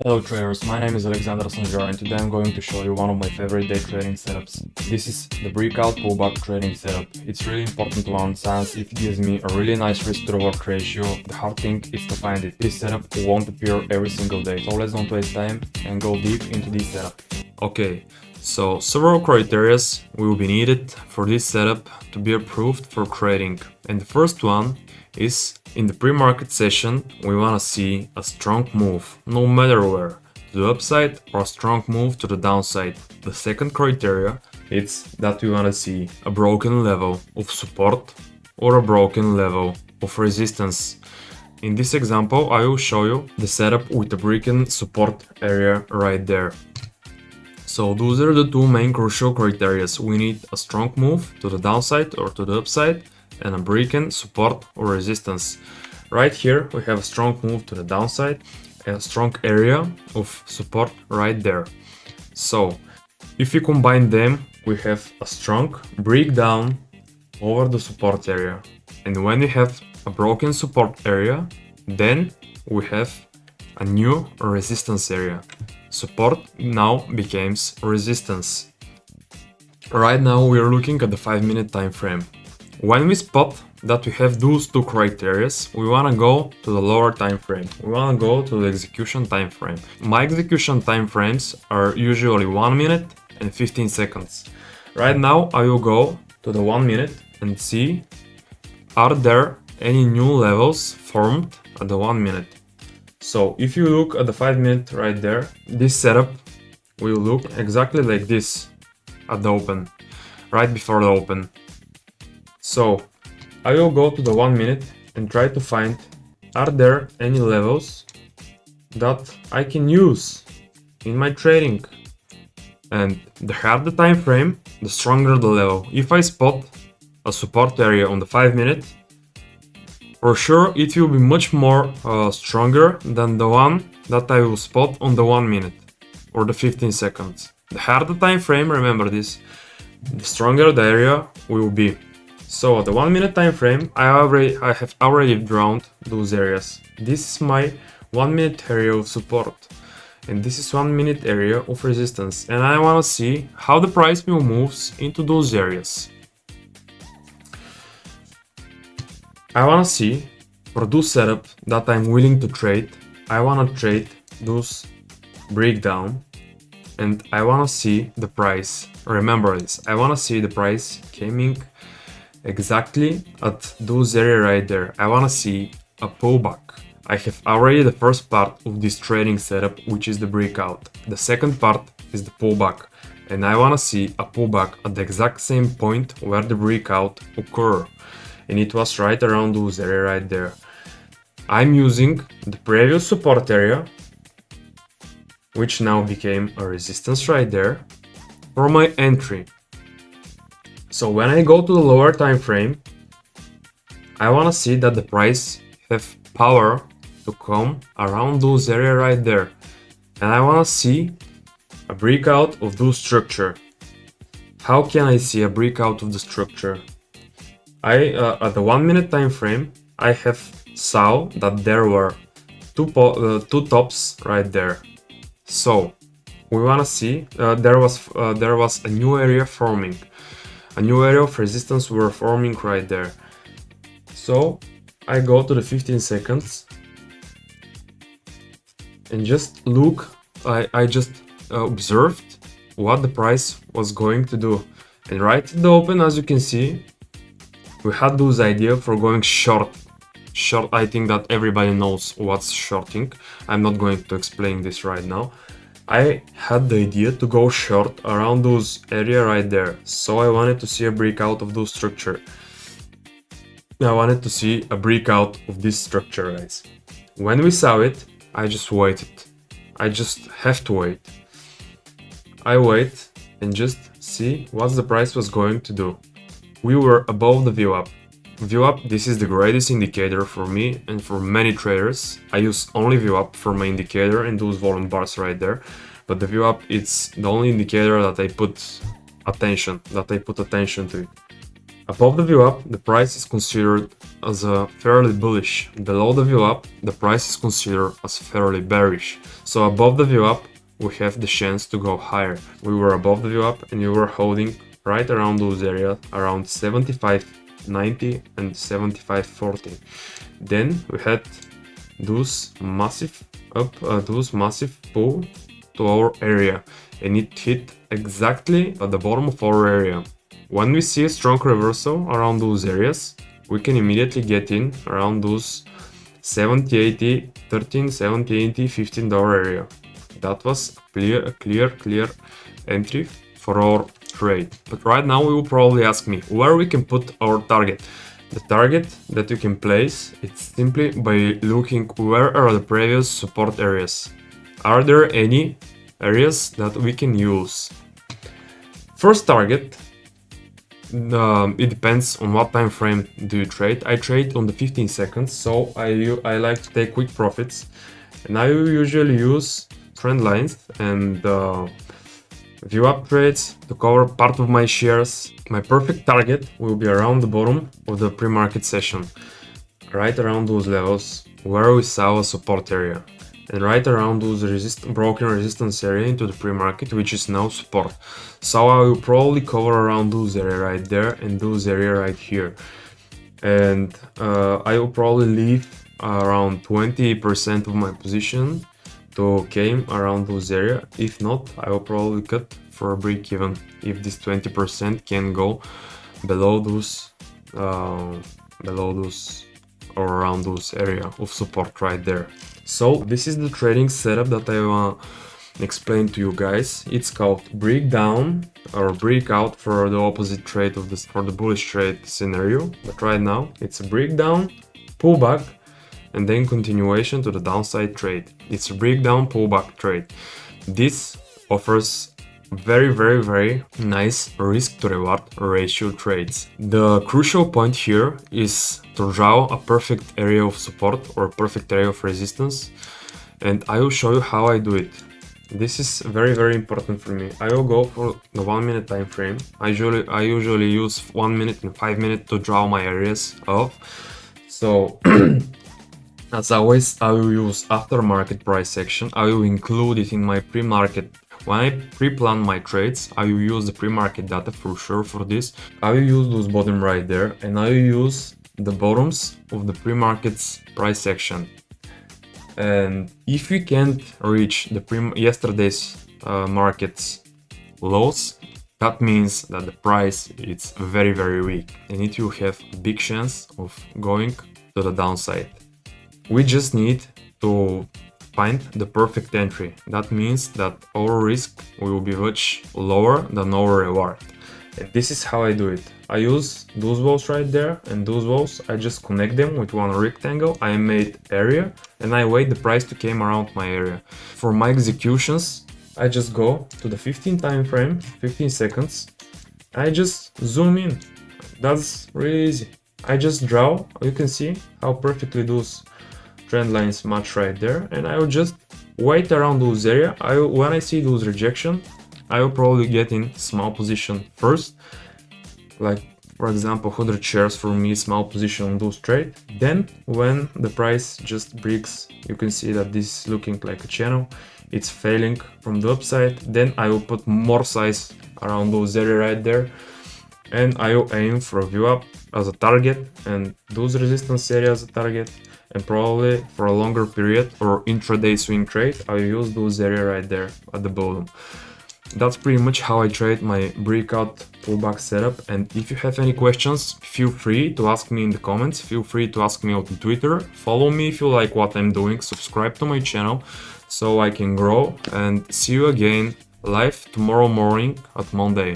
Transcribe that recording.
Hello traders, my name is Alexandar Sanjar and today I'm going to show you one of my favorite day trading setups. This is the breakout pullback trading setup. It's really important one since it gives me a really nice risk to reward ratio. The hard thing is to find it. This setup won't appear every single day, so let's don't waste time and go deep into this setup. Okay, so several criteria will be needed for this setup to be approved for trading, and the first one is in the pre-market session we want to see a strong move, no matter where, to the upside or a strong move to the downside. The second criteria is that we want to see a broken level of support or a broken level of resistance. In this example I will show you the setup with the broken support area right there. So those are the two main crucial criteria. We need a strong move to the downside or to the upside and a broken support or resistance. Right here we have a strong move to the downside and a strong area of support right there. So if we combine them, we have a strong breakdown over the support area. And when we have a broken support area, then we have a new resistance area. Support now becomes resistance. Right now we are looking at the 5-minute time frame. When we spot that we have those two criteria, we want to go to the lower time frame. We want to go to the execution time frame. My execution time frames are usually 1 minute and 15 seconds. Right now I will go to the 1 minute and see are there any new levels formed at the 1 minute. So if you look at the 5-minute right there, this setup will look exactly like this at the open, right before the open. So I will go to the 1 minute and try to find are there any levels that I can use in my trading. And the harder the time frame, the stronger the level. If I spot a support area on the 5-minute, for sure it will be much more stronger than the one that I will spot on the 1 minute or the 15 seconds. The harder the time frame, remember this, the stronger the area will be. So at the 1 minute time frame, I have already drawn those areas. This is my 1 minute area of support and this is 1 minute area of resistance, and I want to see how the price will move into those areas. I want to see for those setup that I'm willing to trade. I want to trade those breakdown and I want to see the price. Remember this, I want to see the price coming exactly at those area right there. I want to see a pullback. I have already the first part of this trading setup, which is the breakout. The second part is the pullback, and I want to see a pullback at the exact same point where the breakout occurred. And it was right around those area right there. I'm using the previous support area, which now became a resistance right there, for my entry. So when I go to the lower time frame, I want to see that the price have power to come around those area right there, and I want to see a breakout of those structure. How can I see a breakout of the structure? At the 1 minute time frame, I have saw that there were two tops right there. So we want to see there was a new area forming. A new area of resistance were forming right there. So I go to the 15 seconds and just look. I just observed what the price was going to do. And right at the open, as you can see, we had those idea for going short. I think that everybody knows what's shorting. I'm not going to explain this right now. I had the idea to go short around those area right there. So I wanted to see a breakout of those structure. I wanted to see a breakout of this structure, guys. When we saw it, I just waited. I just have to wait. I wait and just see what the price was going to do. We were above the VWAP. VWAP, this is the greatest indicator for me and for many traders. I use only VWAP for my indicator and those volume bars right there. But the VWAP, it's the only indicator that I put attention to it. Above the view up, the price is considered as a fairly bullish. Below the view up, the price is considered as fairly bearish. So above the view up, we have the chance to go higher. We were above the view up and we were holding right around those areas, around 75.90 and 75.40. Then we had those massive pull to our area, and it hit exactly at the bottom of our area. When we see a strong reversal around those areas, we can immediately get in around those 70.80, 13, 70.80, $15 area. That was a clear entry for our trade. But right now you will probably ask me where we can put our target. The target that you can place, it's simply by looking where are the previous support areas. Are there any areas that we can use? First target, it depends on what time frame do you trade. I trade on the 15 seconds, so I like to take quick profits, and I usually use trend lines and view up trades to cover part of my shares. My perfect target will be around the bottom of the pre-market session, right around those levels where we saw a support area, and right around those broken resistance area into the pre-market, which is now support. So I will probably cover around those area right there and those area right here, and I will probably leave around 20% of my position to came around those area. If not, I will probably cut for a break even if this 20% can go below those or around those area of support right there. So this is the trading setup that I want to explain to you guys. It's called breakdown or breakout for the opposite trade of this, for the bullish trade scenario. But right now it's a breakdown, pullback, and then continuation to the downside trade. It's a breakdown pullback trade. This offers very nice risk to reward ratio trades. The crucial point here is to draw a perfect area of support or a perfect area of resistance, and I will show you how I do it. This is very important for me. I will go for the 1 minute time frame. I usually use 1 minute and 5 minutes to draw my areas of. So as always, I will use aftermarket price action. I will include it in my pre-market. When I pre-plan my trades, I will use the pre-market data for sure for this. I will use those bottom right there, and I will use the bottoms of the pre-market's price action. And if we can't reach the yesterday's market's lows, that means that the price is very weak, and it will have a big chance of going to the downside. We just need to find the perfect entry. That means that our risk will be much lower than our reward. And this is how I do it. I use those walls right there and those walls. I just connect them with one rectangle. I made area and I wait the price to come around my area. For my executions, I just go to the 15 time frame, 15 seconds. I just zoom in. That's really easy. I just draw. You can see how perfectly those trend lines match right there, and I will just wait around those area. When I see those rejection, I will probably get in small position first, like for example 100 shares for me, small position on those trade. Then when the price just breaks, you can see that this is looking like a channel, it's failing from the upside. Then I will put more size around those area right there, and I will aim for a view up as a target and those resistance areas as a target. And probably for a longer period or intraday swing trade, I will use those area right there at the bottom. That's pretty much how I trade my breakout pullback setup. And if you have any questions, feel free to ask me in the comments. Feel free to ask me on Twitter. Follow me if you like what I'm doing. Subscribe to my channel so I can grow. And see you again live tomorrow morning at Monday.